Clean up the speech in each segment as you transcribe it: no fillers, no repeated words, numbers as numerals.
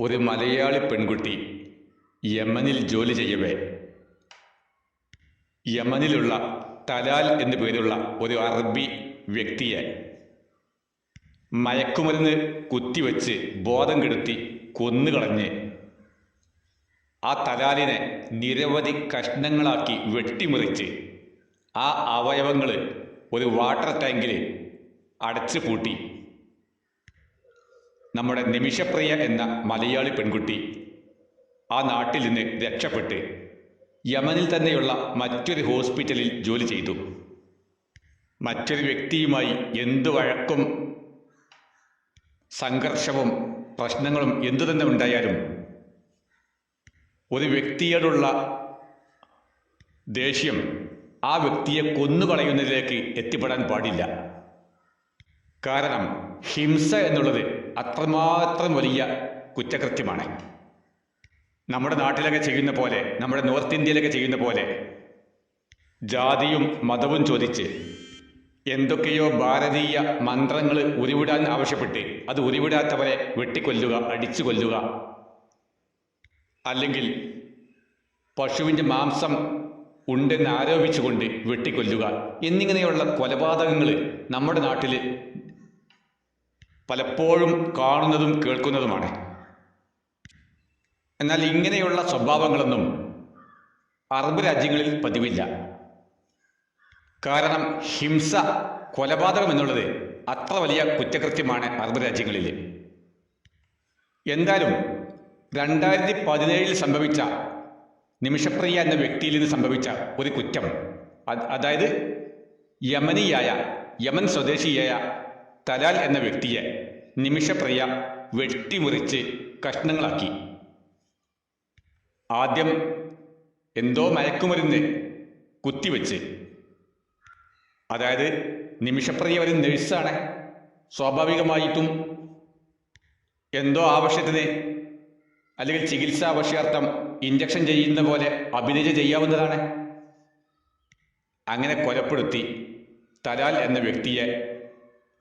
ഒരു മലയാളി പെൺകുട്ടി യമനിൽ ജോലി ചെയ്യവേ യമനിലുള്ള തലാൽ എന്നു പേരുള്ള ഒരു അറബി വ്യക്തിയെ മയക്കുമരുന്ന് കുത്തിവെച്ച് ബോധം കെടുത്തി കൊന്നുകളഞ്ഞ് ആ തലാലിനെ നിരവധി കഷ്ണങ്ങളാക്കി വെട്ടിമുറിച്ച് ആ അവയവങ്ങൾ ഒരു വാട്ടർ ടാങ്കിൽ അടച്ചു പൂട്ടി നമ്മുടെ നിമിഷപ്രിയ എന്ന മലയാളി പെൺകുട്ടി ആ നാട്ടിൽ നിന്ന് രക്ഷപ്പെട്ട് യമനിൽ തന്നെയുള്ള മറ്റൊരു ഹോസ്പിറ്റലിൽ ജോലി ചെയ്തു. മറ്റൊരു വ്യക്തിയുമായി എന്ത് വഴക്കും സംഘർഷവും പ്രശ്നങ്ങളും എന്തു തന്നെ ഉണ്ടായാലും ഒരു വ്യക്തിയോടുള്ള ദേഷ്യം ആ വ്യക്തിയെ കൊന്നുകളയുന്നതിലേക്ക് എത്തിപ്പെടാൻ പാടില്ല. കാരണം ഹിംസ എന്നുള്ളത് അത്രമാത്രം വലിയ കുറ്റകൃത്യമാണ്. നമ്മുടെ നാട്ടിലൊക്കെ ചെയ്യുന്ന പോലെ, നമ്മുടെ നോർത്ത് ഇന്ത്യയിലൊക്കെ ചെയ്യുന്ന പോലെ ജാതിയും മതവും ചോദിച്ച് എന്തൊക്കെയോ ഭാരതീയ മന്ത്രങ്ങൾ ഉരുവിടാൻ ആവശ്യപ്പെട്ട് അത് ഉരുവിടാത്തവരെ വെട്ടിക്കൊല്ലുക, അടിച്ചു കൊല്ലുക, അല്ലെങ്കിൽ പശുവിൻ്റെ മാംസം ഉണ്ടെന്ന് ആരോപിച്ചുകൊണ്ട് വെട്ടിക്കൊല്ലുക എന്നിങ്ങനെയുള്ള കൊലപാതകങ്ങൾ നമ്മുടെ നാട്ടിൽ പലപ്പോഴും കാണുന്നതും കേൾക്കുന്നതുമാണ്. എന്നാൽ ഇങ്ങനെയുള്ള സ്വഭാവങ്ങളൊന്നും അറബ് രാജ്യങ്ങളിൽ പതിവില്ല. കാരണം ഹിംസ, കൊലപാതകം എന്നുള്ളത് അത്ര വലിയ കുറ്റകൃത്യമാണ് അറബ് രാജ്യങ്ങളിൽ. എന്തായാലും 2017 സംഭവിച്ച നിമിഷപ്രിയ എന്ന വ്യക്തിയിൽ നിന്ന് സംഭവിച്ച ഒരു കുറ്റം, അതായത് യമൻ സ്വദേശിയായ തലാൽ എന്ന വ്യക്തിയെ നിമിഷപ്രിയ വെട്ടിമുറിച്ച് കഷ്ണങ്ങളാക്കി. ആദ്യം എന്തോ മയക്കുമരുന്ന് കുത്തിവെച്ച്, അതായത് നിമിഷപ്രിയ ഒരു നഴ്സാണ്, സ്വാഭാവികമായിട്ടും എന്തോ ആവശ്യത്തിന് അല്ലെങ്കിൽ ചികിത്സാ ആവശ്യാർത്ഥം ഇഞ്ചക്ഷൻ ചെയ്യുന്ന പോലെ അഭിനയം ചെയ്യാവുന്നതാണ്. അങ്ങനെ കൊലപ്പെടുത്തി തലാൽ എന്ന വ്യക്തിയെ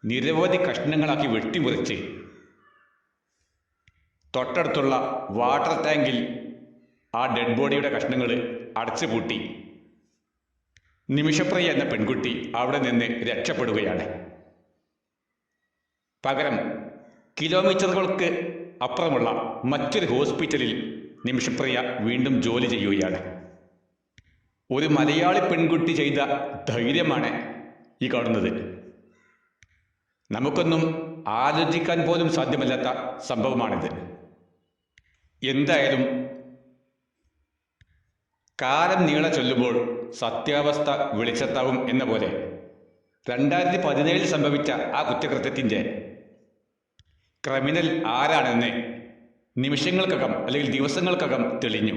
നിരവധി കഷ്ണങ്ങളാക്കി വെട്ടിമുറിച്ച് തൊട്ടടുത്തുള്ള വാട്ടർ ടാങ്കിൽ ആ ഡെഡ് ബോഡിയുടെ കഷ്ണങ്ങൾ അടച്ചു പൂട്ടി നിമിഷപ്രിയ എന്ന പെൺകുട്ടി അവിടെ നിന്ന് രക്ഷപ്പെടുകയാണ്. പകരം കിലോമീറ്ററുകൾക്ക് അപ്പുറമുള്ള മറ്റൊരു ഹോസ്പിറ്റലിൽ നിമിഷപ്രിയ വീണ്ടും ജോലി ചെയ്യുകയാണ്. ഒരു മലയാളി പെൺകുട്ടി ചെയ്ത ധൈര്യമാണ് ഈ കാണുന്നത്. നമുക്കൊന്നും ആലോചിക്കാൻ പോലും സാധ്യമല്ലാത്ത സംഭവമാണിത്. എന്തായാലും കാലം നീളെ ചൊല്ലുമ്പോൾ സത്യാവസ്ഥ വെളിച്ചത്താവും എന്ന പോലെ 2017 സംഭവിച്ച ആ കുറ്റകൃത്യത്തിൻ്റെ ക്രിമിനൽ ആരാണെന്ന് നിമിഷങ്ങൾക്കകം അല്ലെങ്കിൽ ദിവസങ്ങൾക്കകം തെളിഞ്ഞു.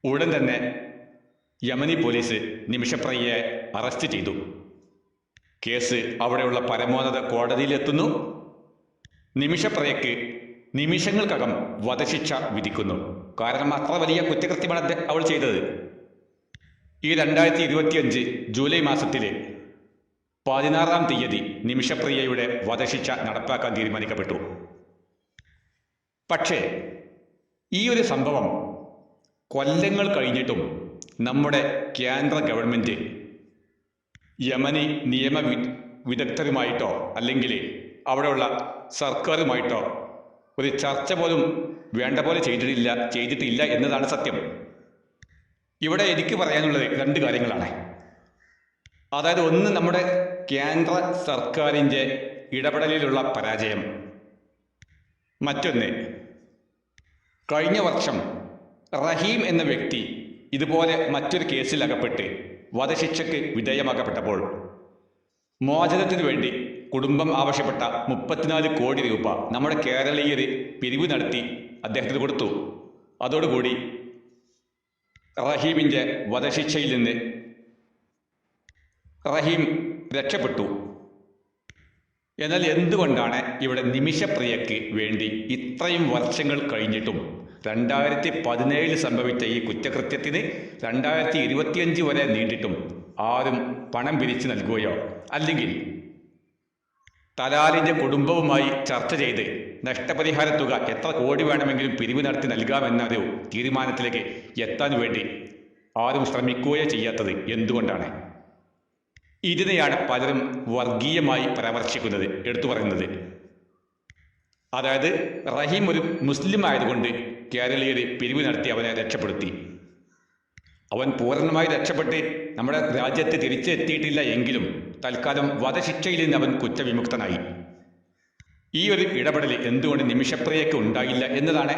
ഉടൻ തന്നെ യമനി പോലീസ് നിമിഷപ്രിയയെ അറസ്റ്റ് ചെയ്തു. കേസ് അവിടെയുള്ള പരമോന്നത കോടതിയിലെത്തുന്നു. നിമിഷപ്രിയയ്ക്ക് നിമിഷങ്ങൾക്കകം വധശിക്ഷ വിധിക്കുന്നു. കാരണം അത്ര വലിയ കുറ്റകൃത്യമാണ് അവൾ ചെയ്തത്. ഈ 2025 ജൂലൈ മാസത്തിൽ 16-ാം തീയതി നിമിഷപ്രിയയുടെ വധശിക്ഷ നടപ്പാക്കാൻ തീരുമാനിക്കപ്പെട്ടു. പക്ഷേ ഈ ഒരു സംഭവം കൊല്ലങ്ങൾ കഴിഞ്ഞിട്ടും നമ്മുടെ കേന്ദ്ര ഗവൺമെൻറ് യമനി നിയമ വിദഗ്ധരുമായിട്ടോ അല്ലെങ്കിൽ അവിടെയുള്ള സർക്കാരുമായിട്ടോ ഒരു ചർച്ച പോലും വേണ്ട പോലെ ചെയ്തിട്ടില്ല എന്നതാണ് സത്യം. ഇവിടെ എനിക്ക് പറയാനുള്ളത് 2 കാര്യങ്ങളാണ്. അതായത് ഒന്ന്, നമ്മുടെ കേന്ദ്ര സർക്കാരിൻ്റെ ഇടപെടലിലുള്ള പരാജയം. മറ്റൊന്ന്, കഴിഞ്ഞ വർഷം റഹീം എന്ന വ്യക്തി ഇതുപോലെ മറ്റൊരു കേസിൽ അകപ്പെട്ട് വധശിക്ഷയ്ക്ക് വിധേയമാക്കപ്പെട്ടപ്പോൾ മോചനത്തിനു വേണ്ടി കുടുംബം ആവശ്യപ്പെട്ട 34 കോടി രൂപ നമ്മുടെ കേരളീയർ പിരിവ് നടത്തി അദ്ദേഹത്തിന് കൊടുത്തു. അതോടുകൂടി റഹീമിൻ്റെ വധശിക്ഷയിൽ നിന്ന് റഹീം രക്ഷപ്പെട്ടു. എന്നാൽ എന്തുകൊണ്ടാണ് ഇവിടെ നിമിഷപ്രിയയ്ക്ക് വേണ്ടി ഇത്രയും വർഷങ്ങൾ കഴിഞ്ഞിട്ടും 2017 സംഭവിച്ച ഈ കുറ്റകൃത്യത്തിന് 2025 വരെ നീണ്ടിട്ടും ആരും പണം പിരിച്ചു നൽകുകയോ അല്ലെങ്കിൽ തലാലിൻ്റെ കുടുംബവുമായി ചർച്ച ചെയ്ത് നഷ്ടപരിഹാര തുക എത്ര കോടി വേണമെങ്കിലും പിരിവ് നടത്തി നൽകാമെന്നൊരു തീരുമാനത്തിലേക്ക് എത്താൻ വേണ്ടി ആരും ശ്രമിക്കുകയോ ചെയ്യാത്തത് എന്തുകൊണ്ടാണ്? ഇതിനെയാണ് പലരും വർഗീയമായി പരാമർശിക്കുന്നത്, എടുത്തു പറയുന്നത്. അതായത് റഹീം ഒരു മുസ്ലിം ആയതുകൊണ്ട് കേരളീയർ പിരിവ് നടത്തി അവനെ രക്ഷപ്പെടുത്തി. അവൻ പൂർണ്ണമായി രക്ഷപ്പെട്ട് നമ്മുടെ രാജ്യത്ത് തിരിച്ചെത്തിയിട്ടില്ല എങ്കിലും തൽക്കാലം വധശിക്ഷയിൽ നിന്ന് അവൻ കുറ്റവിമുക്തനായി. ഈ ഒരു ഇടപെടൽ എന്തുകൊണ്ട് നിമിഷപ്രിയയ്ക്ക് ഉണ്ടായില്ല എന്നതാണ്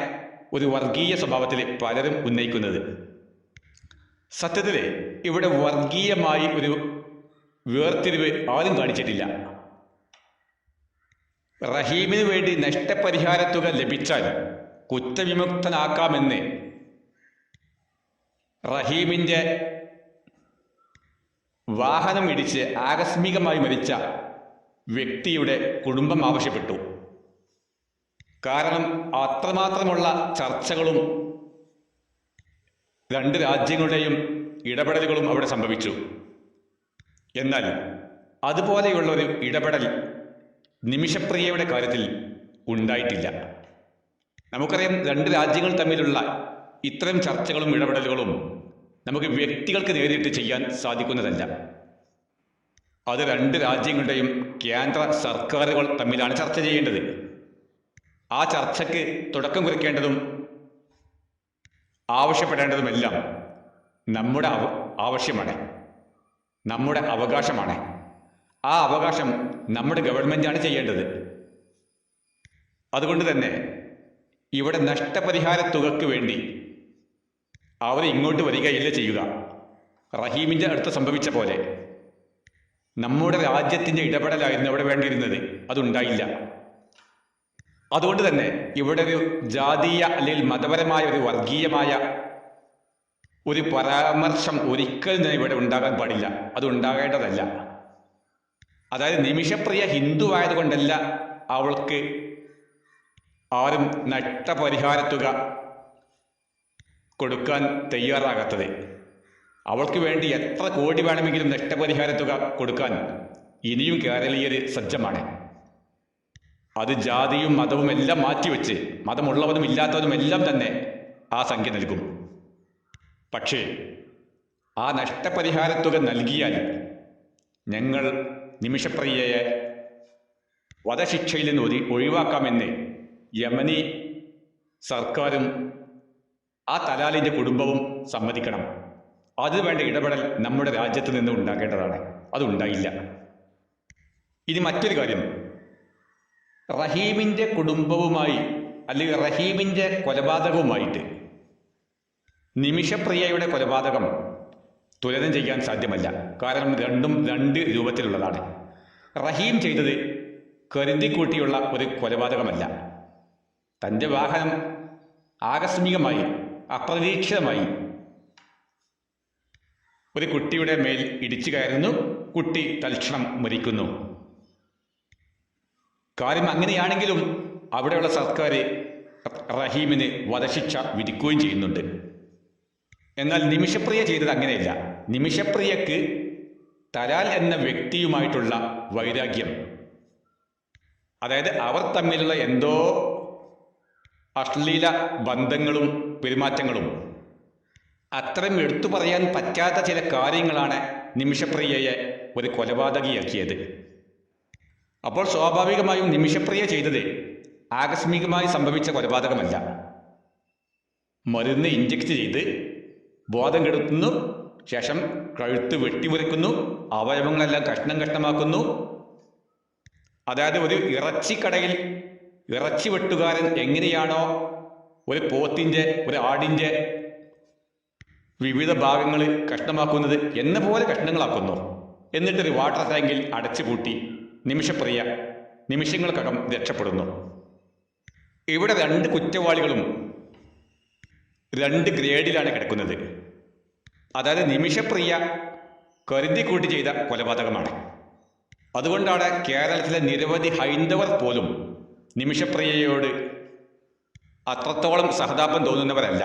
ഒരു വർഗീയ സ്വഭാവത്തിൽ പലരും ഉന്നയിക്കുന്നത്. സത്യത്തിൽ ഇവിടെ വർഗീയമായി ഒരു വേർതിരിവ് ആരും കാണിച്ചിട്ടില്ല. റഹീമിന് വേണ്ടി നഷ്ടപരിഹാര തുക ലഭിച്ചാൽ കുറ്റവിമുക്തനാക്കാമെന്ന് റഹീമിൻ്റെ വാഹനം ഇടിച്ച് ആകസ്മികമായി മരിച്ച വ്യക്തിയുടെ കുടുംബം ആവശ്യപ്പെട്ടു. കാരണം അത്രമാത്രമുള്ള ചർച്ചകളും രണ്ട് രാജ്യങ്ങളുടെയും ഇടപെടലുകളും അവിടെ സംഭവിച്ചു. എന്നാൽ അതുപോലെയുള്ള ഒരു ഇടപെടൽ നിമിഷപ്രിയയുടെ കാര്യത്തിൽ ഉണ്ടായിട്ടില്ല. നമുക്കറിയാം, രണ്ട് രാജ്യങ്ങൾ തമ്മിലുള്ള ഇത്തരം ചർച്ചകളും ഇടപെടലുകളും നമുക്ക് വ്യക്തികൾക്ക് നേരിട്ട് ചെയ്യാൻ സാധിക്കുന്നതല്ല. അത് രണ്ട് രാജ്യങ്ങളുടെയും കേന്ദ്ര സർക്കാരുകൾ തമ്മിലാണ് ചർച്ച ചെയ്യേണ്ടത്. ആ ചർച്ചയ്ക്ക് തുടക്കം കുറിക്കേണ്ടതും ആവശ്യപ്പെടേണ്ടതുമെല്ലാം നമ്മുടെ ആവശ്യമാണ്, നമ്മുടെ അവകാശമാണ്. ആ അവകാശം നമ്മുടെ ഗവൺമെൻറ്റാണ് ചെയ്യേണ്ടത്. അതുകൊണ്ട് തന്നെ ഇവിടെ നഷ്ടപരിഹാര തുകയ്ക്ക് വേണ്ടി അവർ ഇങ്ങോട്ട് വരികയില്ല ചെയ്യുക. റഹീമിൻ്റെ അടുത്ത് സംഭവിച്ച പോലെ നമ്മുടെ രാജ്യത്തിൻ്റെ ഇടപെടലായിരുന്നു അവിടെ വേണ്ടിയിരുന്നത്, അതുണ്ടായില്ല. അതുകൊണ്ട് തന്നെ ഇവിടെ ഒരു ജാതീയ അല്ലെങ്കിൽ മതപരമായ ഒരു വർഗീയമായ ഒരു പരാമർശം ഒരിക്കലും തന്നെ ഇവിടെ ഉണ്ടാകാൻ പാടില്ല, അത് ഉണ്ടാകേണ്ടതല്ല. അതായത് നിമിഷപ്രിയ ഹിന്ദു ആയതുകൊണ്ടല്ല അവൾക്ക് ആരും നഷ്ടപരിഹാര തുക കൊടുക്കാൻ തയ്യാറാകാത്തത്. അവൾക്ക് വേണ്ടി എത്ര കോടി വേണമെങ്കിലും നഷ്ടപരിഹാര തുക കൊടുക്കാൻ ഇനിയും കേരളീയർ സജ്ജമാണ്. അത് ജാതിയും മതവും എല്ലാം മാറ്റിവെച്ച് മതമുള്ളവരും ഇല്ലാത്തവരും എല്ലാം തന്നെ ആ സംഖ്യ നൽകും. പക്ഷേ ആ നഷ്ടപരിഹാര തുക നൽകിയാൽ ഞങ്ങൾ നിമിഷപ്രിയയെ വധശിക്ഷയിൽ നിന്ന് ഒഴിവാക്കാമെന്ന് യമനി സർക്കാരും ആ തലാലിൻ്റെ കുടുംബവും സമ്മതിക്കണം. അതുവേണ്ട ഇടപെടൽ നമ്മുടെ രാജ്യത്ത് നിന്ന് ഉണ്ടാകേണ്ടതാണ്, അതുണ്ടായില്ല. ഇനി മറ്റൊരു കാര്യം, റഹീമിൻ്റെ കുടുംബവുമായി അല്ലെങ്കിൽ റഹീമിൻ്റെ കൊലപാതകവുമായിട്ട് നിമിഷപ്രിയയുടെ കൊലപാതകം തുലനം ചെയ്യാൻ സാധ്യമല്ല. കാരണം രണ്ടും രണ്ട് രൂപത്തിലുള്ളതാണ്. റഹീം ചെയ്തത് കരുതിക്കൂട്ടിയുള്ള ഒരു കൊലപാതകമല്ല. തൻ്റെ വാഹനം ആകസ്മികമായി അപ്രതീക്ഷിതമായി ഒരു കുട്ടിയുടെ മേൽ ഇടിച്ചു കയറുന്നു, കുട്ടി തൽക്ഷണം മരിക്കുന്നു. കാര്യം അങ്ങനെയാണെങ്കിലും അവിടെയുള്ള സർക്കാർ റഹീമിന് വധശിക്ഷ വിധിക്കുകയും ചെയ്യുന്നുണ്ട്. എന്നാൽ നിമിഷപ്രിയ ചെയ്തത് അങ്ങനെയല്ല. നിമിഷപ്രിയക്ക് തലാൽ എന്ന വ്യക്തിയുമായിട്ടുള്ള വൈരാഗ്യം, അതായത് അവർ തമ്മിലുള്ള എന്തോ അശ്ലീല ബന്ധങ്ങളും പെരുമാറ്റങ്ങളും, അത്രയും എടുത്തു പറയാൻ പറ്റാത്ത ചില കാര്യങ്ങളാണ് നിമിഷപ്രിയയെ ഒരു കൊലപാതകിയാക്കിയത്. അപ്പോൾ സ്വാഭാവികമായും നിമിഷപ്രിയ ചെയ്തത് ആകസ്മികമായി സംഭവിച്ച കൊലപാതകമല്ല. മരുന്ന് ഇഞ്ചക്ട് ചെയ്ത് ബോധം കെടുത്തുന്നു, ശേഷം കഴുത്ത് വെട്ടിമുറിക്കുന്നു, അവയവങ്ങളെല്ലാം കഷ്ണം കഷ്ണമാക്കുന്നു. അതായത് ഒരു ഇറച്ചിക്കടയിൽ ഇറച്ചി വെട്ടുകാരൻ എങ്ങനെയാണോ ഒരു പോത്തിൻ്റെ ഒരു ആടിൻ്റെ വിവിധ ഭാഗങ്ങൾ കഷ്ണമാക്കുന്നത് എന്ന പോലെ കഷ്ണങ്ങളാക്കുന്നു. എന്നിട്ടൊരു വാട്ടർ ടാങ്കിൽ അടച്ചു പൂട്ടി നിമിഷപ്രിയ നിമിഷങ്ങൾക്കകം രക്ഷപ്പെടുന്നു. ഇവിടെ രണ്ട് കുറ്റവാളികളും രണ്ട് ഗ്രേഡിലാണ് കിടക്കുന്നത്. അതായത് നിമിഷപ്രിയ കരുതിക്കൂട്ടി ചെയ്ത കൊലപാതകമാണ്. അതുകൊണ്ടാണ് കേരളത്തിലെ നിരവധി ഹൈന്ദവർ പോലും നിമിഷപ്രിയയോട് അത്രത്തോളം സഹതാപം തോന്നുന്നവരല്ല.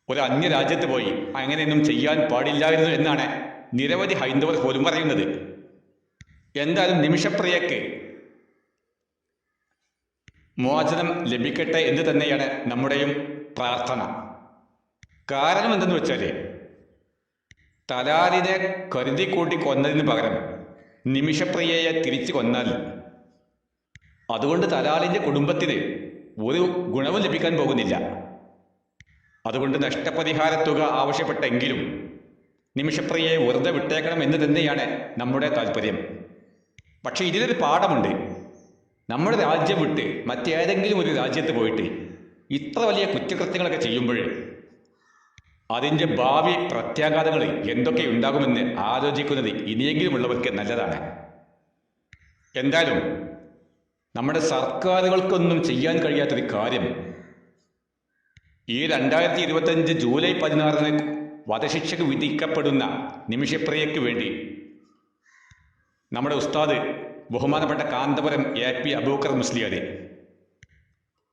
ഒരു അന്യരാജ്യത്ത് പോയി അങ്ങനെയൊന്നും ചെയ്യാൻ പാടില്ലായിരുന്നു എന്നാണ് നിരവധി ഹൈന്ദവർ പോലും പറയുന്നത്. എന്തായാലും നിമിഷപ്രിയക്ക് മോചനം ലഭിക്കട്ടെ എന്ന് തന്നെയാണ് നമ്മുടെയും പ്രാർത്ഥന. കാരണം എന്തെന്ന് വെച്ചാൽ, തലാലിനെ കരുതിക്കൂട്ടി കൊന്നതിന് പകരം നിമിഷപ്രിയയെ തിരിച്ചു കൊന്നാൽ അതുകൊണ്ട് തലാലിൻ്റെ കുടുംബത്തിന് ഒരു ഗുണവും ലഭിക്കാൻ പോകുന്നില്ല. അതുകൊണ്ട് നഷ്ടപരിഹാര തുക ആവശ്യപ്പെട്ടെങ്കിലും നിമിഷപ്രിയയെ വെറുതെ വിട്ടേക്കണം എന്ന് തന്നെയാണ് നമ്മുടെ താല്പര്യം. പക്ഷെ ഇതിലൊരു പാഠമുണ്ട്. നമ്മുടെ രാജ്യം വിട്ട് മറ്റേതെങ്കിലും ഒരു രാജ്യത്ത് പോയിട്ട് ഇത്ര വലിയ കുറ്റകൃത്യങ്ങളൊക്കെ ചെയ്യുമ്പോൾ അതിൻ്റെ ഭാവി പ്രത്യാഘാതങ്ങൾ എന്തൊക്കെ ഉണ്ടാകുമെന്ന് ആലോചിക്കുന്നത് ഇനിയെങ്കിലും ഉള്ളവർക്ക് നല്ലതാണ്. എന്തായാലും നമ്മുടെ സർക്കാരുകൾക്കൊന്നും ചെയ്യാൻ കഴിയാത്തൊരു കാര്യം, ഈ 2025 ജൂലൈ 16 വധശിക്ഷയ്ക്ക് വിധിക്കപ്പെടുന്ന നിമിഷപ്രിയയ്ക്ക് വേണ്ടി നമ്മുടെ ഉസ്താദ് ബഹുമാനപ്പെട്ട കാന്തപുരം AP അബൂബക്കർ മുസ്ലിയാർ,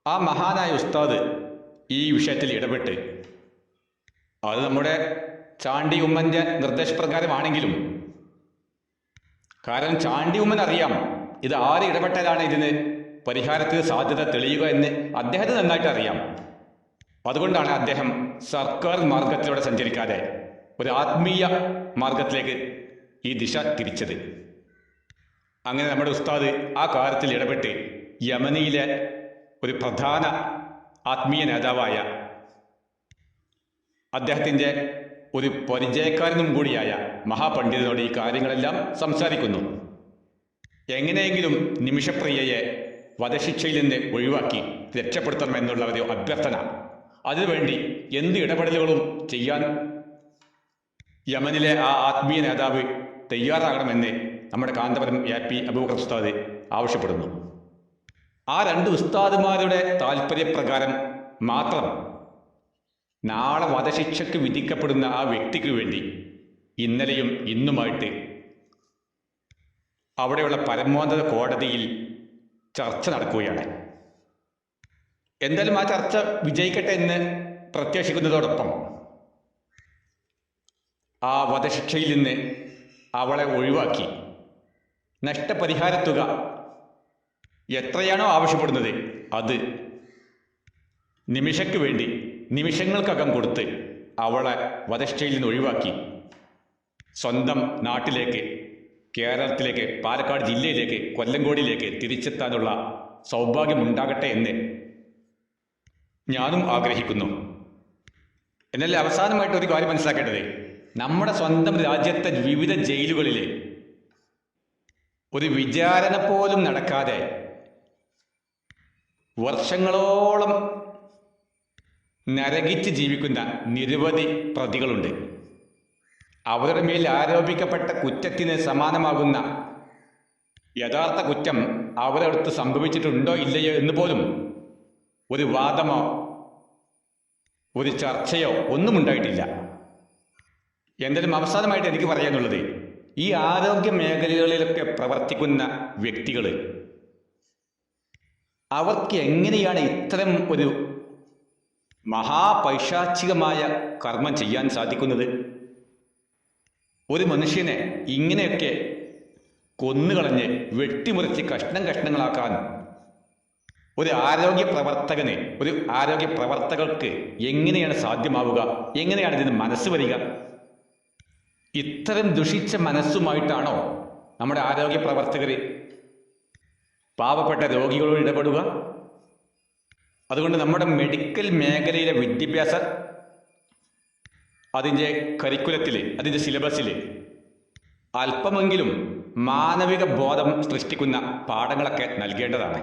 ആ മഹാനായ ഉസ്താദ് ഈ വിഷയത്തിൽ ഇടപെട്ട്, അത് നമ്മുടെ ചാണ്ടി ഉമ്മൻ്റെ നിർദ്ദേശപ്രകാരമാണെങ്കിലും, കാരണം ചാണ്ടി ഉമ്മൻ അറിയാം ഇത് ആര് ഇടപെട്ടാലാണ് ഇതിന് പരിഹാരത്തിന് സാധ്യത തെളിയുക എന്ന് അദ്ദേഹത്തിന് നന്നായിട്ട് അറിയാം. അതുകൊണ്ടാണ് അദ്ദേഹം സർക്കാർ മാർഗത്തിലൂടെ സഞ്ചരിക്കാതെ ഒരു ആത്മീയ മാർഗത്തിലേക്ക് ഈ ദിശ തിരിച്ചത്. അങ്ങനെ നമ്മുടെ ഉസ്താദ് ആ കാര്യത്തിൽ ഇടപെട്ട് യമനിയിലെ ഒരു പ്രധാന ആത്മീയ നേതാവായ, അദ്ദേഹത്തിൻ്റെ ഒരു പരിചയക്കാരനും കൂടിയായ മഹാപണ്ഡിതനോട് ഈ കാര്യങ്ങളെല്ലാം സംസാരിക്കുന്നു. എങ്ങനെയെങ്കിലും നിമിഷപ്രിയയെ വധശിക്ഷയിൽ നിന്ന് ഒഴിവാക്കി രക്ഷപ്പെടുത്തണമെന്നുള്ള ഒരു അഭ്യർത്ഥന, അതിനുവേണ്ടി എന്ത് ഇടപെടലുകളും ചെയ്യാൻ യമനിലെ ആ ആത്മീയ നേതാവ് തയ്യാറാകണമെന്ന് നമ്മുടെ കാന്തപുരം AP അബൂബക്കർ ഉസ്താദ് ആവശ്യപ്പെടുന്നു. ആ രണ്ട് ഉസ്താദുമാരുടെ താല്പര്യപ്രകാരം മാത്രം നാളെ വധശിക്ഷയ്ക്ക് വിധിക്കപ്പെടുന്ന ആ വ്യക്തിക്ക് വേണ്ടി ഇന്നലെയും ഇന്നുമായിട്ട് അവിടെയുള്ള പരമോന്നത കോടതിയിൽ ചർച്ച നടക്കുകയാണ്. എന്തായാലും ആ ചർച്ച വിജയിക്കട്ടെ എന്ന് പ്രത്യാശിക്കുന്നതോടൊപ്പം ആ വധശിക്ഷയിൽ നിന്ന് അവളെ ഒഴിവാക്കി നഷ്ടപരിഹാര തുക എത്രയാണോ ആവശ്യപ്പെടുന്നത് അത് നിമിഷയ്ക്ക് വേണ്ടി നിമിഷങ്ങൾക്കകം കൊടുത്ത് അവളെ വധശിക്ഷയിൽ നിന്ന് ഒഴിവാക്കി സ്വന്തം നാട്ടിലേക്ക്, കേരളത്തിലേക്ക്, പാലക്കാട് ജില്ലയിലേക്ക്, കൊല്ലങ്കോടിലേക്ക് തിരിച്ചെത്താനുള്ള സൗഭാഗ്യമുണ്ടാകട്ടെ എന്ന് ഞാനും ആഗ്രഹിക്കുന്നു. എന്നാൽ അവസാനമായിട്ട് ഒരു കാര്യം മനസ്സിലാക്കേണ്ടത്, നമ്മുടെ സ്വന്തം രാജ്യത്തെ വിവിധ ജയിലുകളിൽ ഒരു വിചാരണ പോലും നടക്കാതെ വർഷങ്ങളോളം നരകിച്ച് ജീവിക്കുന്ന നിരവധി പ്രതികളുണ്ട്. അവരുടെ മേൽ ആരോപിക്കപ്പെട്ട കുറ്റത്തിന് സമാനമാകുന്ന യഥാർത്ഥ കുറ്റം അവരടുത്ത് സംഭവിച്ചിട്ടുണ്ടോ ഇല്ലയോ എന്ന് പോലും ഒരു വാദമോ ഒരു ചർച്ചയോ ഒന്നും ഉണ്ടായിട്ടില്ല. എന്തായാലും അവസാനമായിട്ട് എനിക്ക് പറയാനുള്ളത്, ഈ ആരോഗ്യ മേഖലകളിലൊക്കെ പ്രവർത്തിക്കുന്ന വ്യക്തികൾ അവർക്ക് എങ്ങനെയാണ് ഇത്തരം ഒരു മഹാപൈശാചികമായ കർമ്മം ചെയ്യാൻ സാധിക്കുന്നത്? ഒരു മനുഷ്യനെ ഇങ്ങനെയൊക്കെ കൊന്നുകളഞ്ഞ് വെട്ടിമുറിച്ച് കഷ്ണം കഷ്ണങ്ങളാക്കാൻ ഒരു ആരോഗ്യ പ്രവർത്തകർക്ക് എങ്ങനെയാണ് സാധ്യമാവുക? എങ്ങനെയാണ് ഇതിന് മനസ്സ് വരിക? ഇത്തരം ദുഷിച്ച മനസ്സുമായിട്ടാണോ നമ്മുടെ ആരോഗ്യ പ്രവർത്തകർ പാവപ്പെട്ട രോഗികളോട് ഇടപെടുക? അതുകൊണ്ട് നമ്മുടെ മെഡിക്കൽ മേഖലയിലെ വിദ്യാഭ്യാസം അതിൻ്റെ കരിക്കുലത്തിൽ, അതിൻ്റെ സിലബസിൽ അല്പമെങ്കിലും മാനവിക ബോധം സൃഷ്ടിക്കുന്ന പാഠങ്ങളൊക്കെ നൽകേണ്ടതാണ്.